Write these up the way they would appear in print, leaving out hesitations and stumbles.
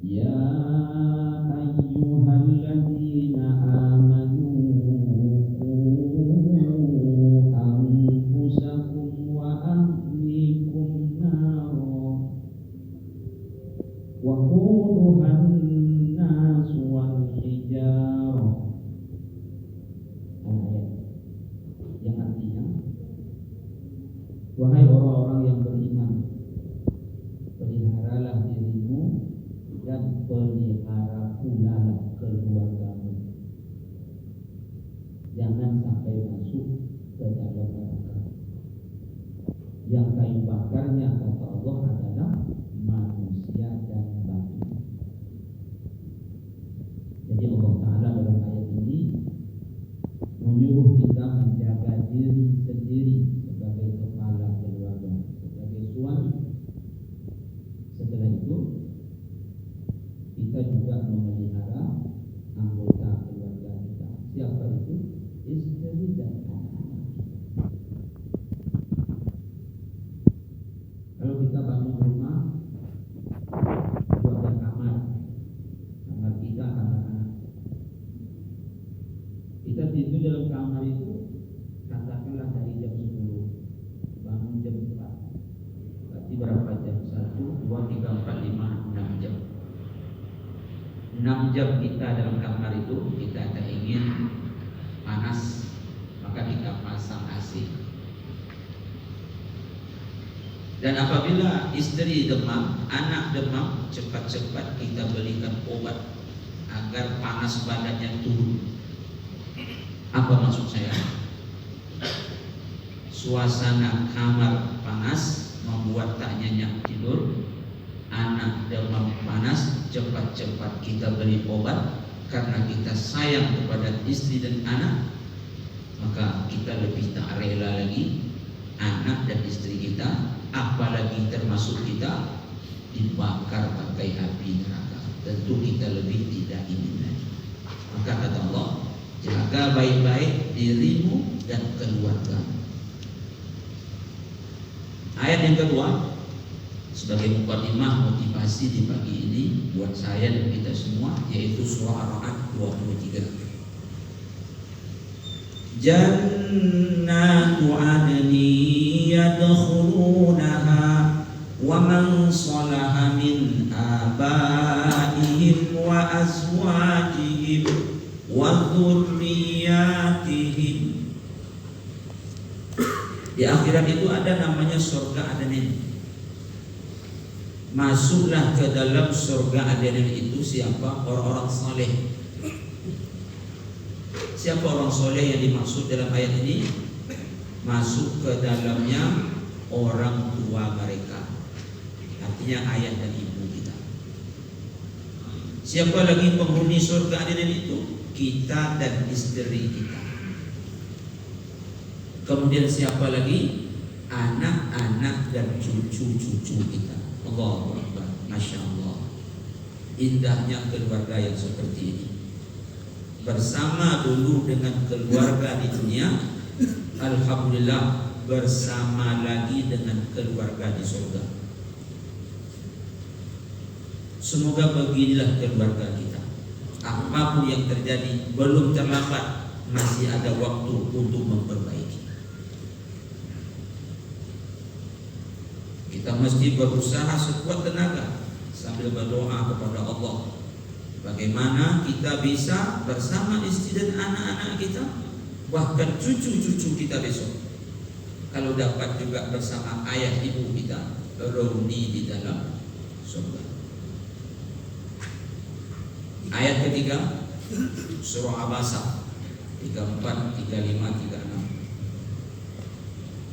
Ya ayyuhalladzina amanu qu anfusakum wa ahlikum naro wa quduhan nas wal hijarah. Ayat yang artinya, wahai orang-orang yang beriman, peliharalah dirimu dan pelihara pula keluargamu. Jangan sampai masuk ke dalam neraka. Yang kayu bakarnya kata Allah adalah manusia dan batu. Jadi Allah Ta'ala dalam ayat ini menyuruh kita menjaga diri sendiri sebagai kepala keluarga, sebagai suami. Setelah itu kita juga memelihara anggota keluarga kita. Siapa itu? Istri dan anak-anak. Kalau kita bangun rumah, itu ada kamar kita, anak-anak. Kita tidur dalam kamar itu, katakanlah dari jam 10, bangun jam 4. Berarti berapa jam? 1, 2, 3, 4, 5, 6 jam. 6 jam kita dalam kamar itu, kita tak ingin panas, maka kita pasang AC. Dan apabila istri demam, anak demam, cepat-cepat kita belikan obat agar panas badannya turun. Apa maksud saya? Suasana kamar panas membuat tak nyenyak tidur, anak demam panas, cepat-cepat kita beli obat karena kita sayang kepada istri dan anak, maka kita lebih tak rela lagi anak dan istri kita, apalagi termasuk kita, dibakar pakai api neraka. Tentu kita lebih tidak ingin lagi. Maka kata Allah, jaga baik-baik dirimu dan keluarga. Ayat yang kedua sebagai mukadimah motivasi di pagi ini buat saya dan kita semua, yaitu surah Ar-Ra'd 23. Jannatu adni yadkhulunaha wa man salaha min abaihim wa azwajihim wa dzurriyyatihim. Di akhirat itu ada namanya surga Aden. Masuklah ke dalam surga Aden itu siapa? Orang-orang saleh. Siapa orang soleh yang dimaksud dalam ayat ini? Masuk ke dalamnya orang tua mereka, artinya ayah dan ibu kita. Siapa lagi penghuni surga Aden itu? Kita dan istri kita. Kemudian siapa lagi? Anak-anak dan cucu-cucu kita. Allahu Akbar, Masya Allah. Indahnya keluarga yang seperti ini. Bersama dulu dengan keluarga di dunia, alhamdulillah bersama lagi dengan keluarga di surga. Semoga beginilah keluarga kita. Apapun yang terjadi, belum terlambat, masih ada waktu untuk memperbaiki. Kita mesti berusaha sekuat tenaga sambil berdoa kepada Allah, bagaimana kita bisa bersama istri dan anak-anak kita, bahkan cucu-cucu kita besok, kalau dapat juga bersama ayah ibu kita, reuni di dalam surga. Ayat ketiga surah Abasa 34, 35, 36.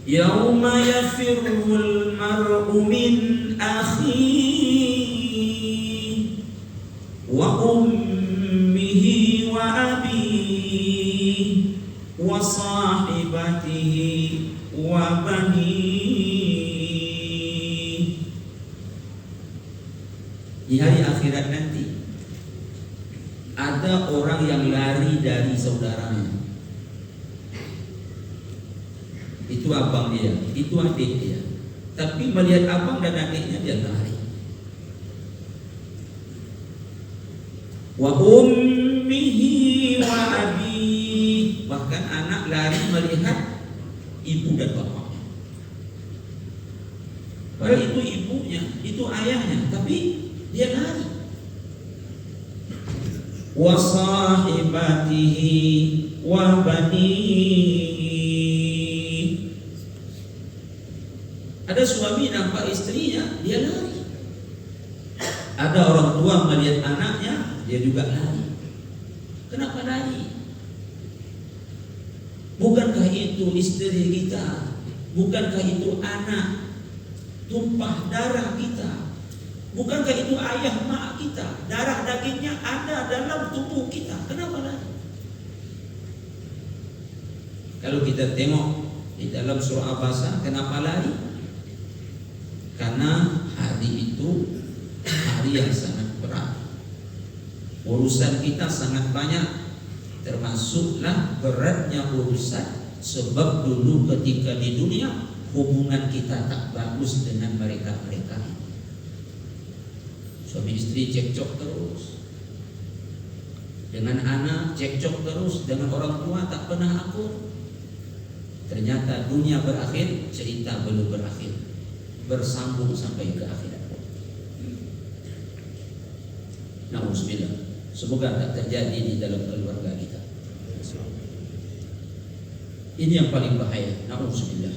Yauma yafirrul mar'u min akhihi wa ummihi wa abihi wa sahibatihi wa banihi. Di hari akhirat nanti ada orang yang lari dari saudaranya. Itu abang dia, itu adik dia. Tapi melihat abang dan adiknya dia lari. wa ummihi wa abi. Bahkan anak lari melihat ibu dan bapaknya. Padahal itu ibunya, itu ayahnya, tapi dia lari. Wa sahibatihi wa banihi. Ada suami nampak istrinya, dia lari. Ada orang tua melihat anaknya, dia juga lari. Kenapa lari? Bukankah itu istri kita? Bukankah itu anak tumpah darah kita? Bukankah itu ayah mak kita? Darah dagingnya ada dalam tubuh kita. Kenapa lari? Kalau kita tengok di dalam surah Abasa, kenapa lari? Karena hari itu hari yang sangat berat. Urusan kita sangat banyak, termasuklah beratnya urusan. Sebab dulu ketika di dunia hubungan kita tak bagus dengan mereka-mereka. Suami istri cekcok terus, dengan anak cekcok terus, dengan orang tua tak pernah akur. Ternyata dunia berakhir, cerita belum berakhir, bersambung sampai ke akhirat. Nauzubillah. Semoga tak terjadi di dalam keluarga kita. Ini yang paling bahaya. Nauzubillah.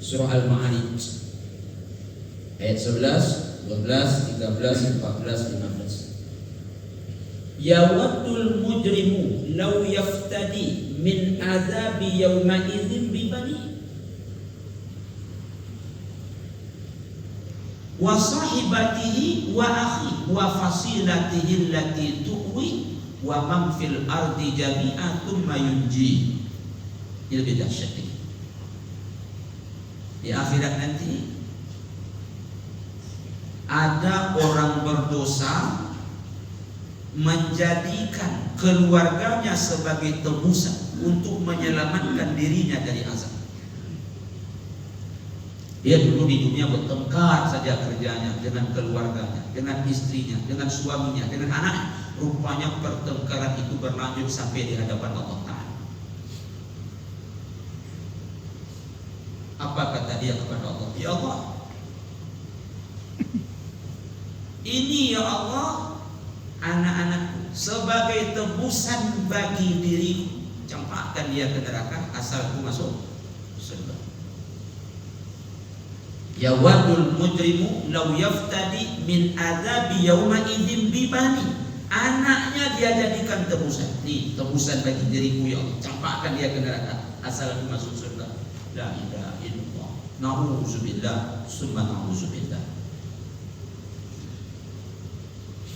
Surah Al-Ma'arij ayat 11, 12, 13, 14, 15. Yawaddul mujrimu law yaftadi min azabi yawma idzin bi bani wa sahibatihi wa akhi wa fasilatihi allati tuwi wa man fil ardi jami'an thumma yunji. Ini lebih dahsyat di akhirat nanti. Ada orang berdosa menjadikan keluarganya sebagai tebusan untuk menyelamatkan dirinya dari azab. Dia dulu di dunia bertengkar saja kerjanya dengan keluarganya, dengan istrinya, dengan suaminya, dengan anaknya. Rupanya pertengkaran itu berlanjut sampai di hadapan Allah Ta'ala. Apa kata dia kepada Allah? Ya Allah, ini ya Allah anak-anakku sebagai tebusan bagi diriku. Campakkan dia ke neraka asal aku masuk surga. Yawadul mujrimu law yaftadi min adzabi yauma idzin bi bani. Anaknya dia jadikan tebusan. Nih tebusan bagi diriku ya Allah. Campakkan dia ke neraka asal aku masuk surga. La ilaha illallah. Nauzubillah summa nauzubillah.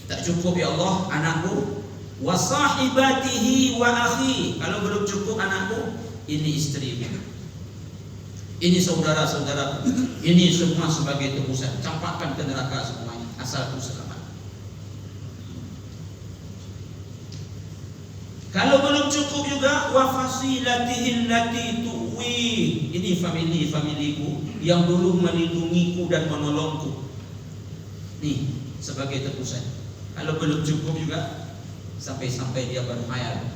Tak cukup ya Allah anakku, wa sahibatihi wa akhi. Kalau belum cukup anakku, ini istrimu, ini saudara-saudara, ini semua sebagai tebusan. Campakkan ke neraka semuanya asal aku selamat. Kalau belum cukup juga, wa fasilatihi allati tuwi. Ini familiku yang dulu melindungiku dan menolongku. Nih sebagai tebusan. Kalau belum cukup juga, sampai-sampai dia berkhayal.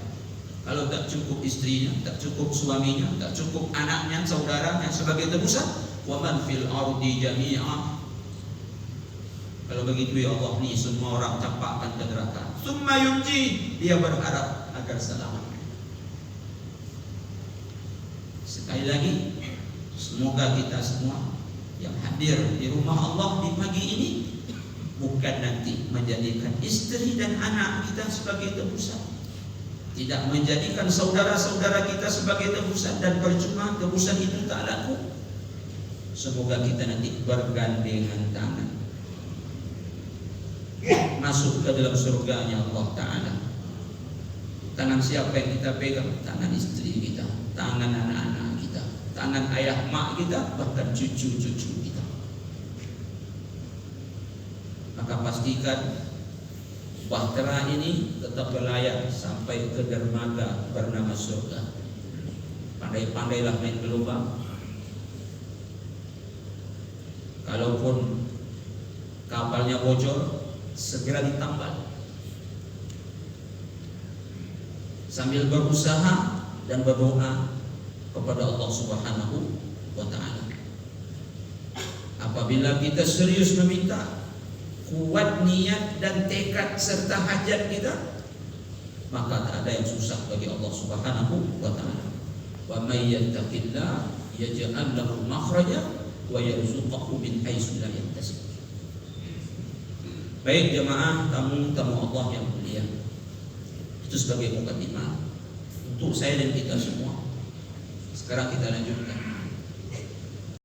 Kalau tak cukup istrinya, tak cukup suaminya, tak cukup anaknya, saudaranya sebagai tebusan, wa man fil ardi jami'a. Kalau begitu ya Allah, nih semua orang campakkan ke neraka. Summa yunji, dia berharap agar selamat. Sekali lagi, semoga kita semua yang hadir di rumah Allah di pagi ini bukan nanti menjadikan istri dan anak kita sebagai tebusan, tidak menjadikan saudara-saudara kita sebagai tebusan, dan percuma tebusan itu tak laku. Semoga kita nanti bergandengan tangan masuk ke dalam surganya Allah Ta'ala. Tangan siapa yang kita pegang? Tangan istri kita, tangan anak-anak kita, tangan ayah mak kita, bahkan cucu-cucu kita. Maka pastikan bahtera ini tetap berlayar sampai ke dermaga bernama surga. Pandai-pandailah main gelombang. Kalaupun kapalnya bocor, segera ditambal. sambil berusaha dan berdoa kepada Allah Subhanahu wa taala. Apabila kita serius meminta, kuat niat dan tekad serta hajat kita, maka tak ada yang susah bagi Allah Subhanahu wa taala. Wa may yattaqillah yaj'al lahu makhraja wa yarzuqhu min haitsu la yahtasib. Baik jemaah tamu-tamu Allah yang mulia, itu sebagai mukadimah untuk saya dan kita semua. Sekarang kita lanjutkan.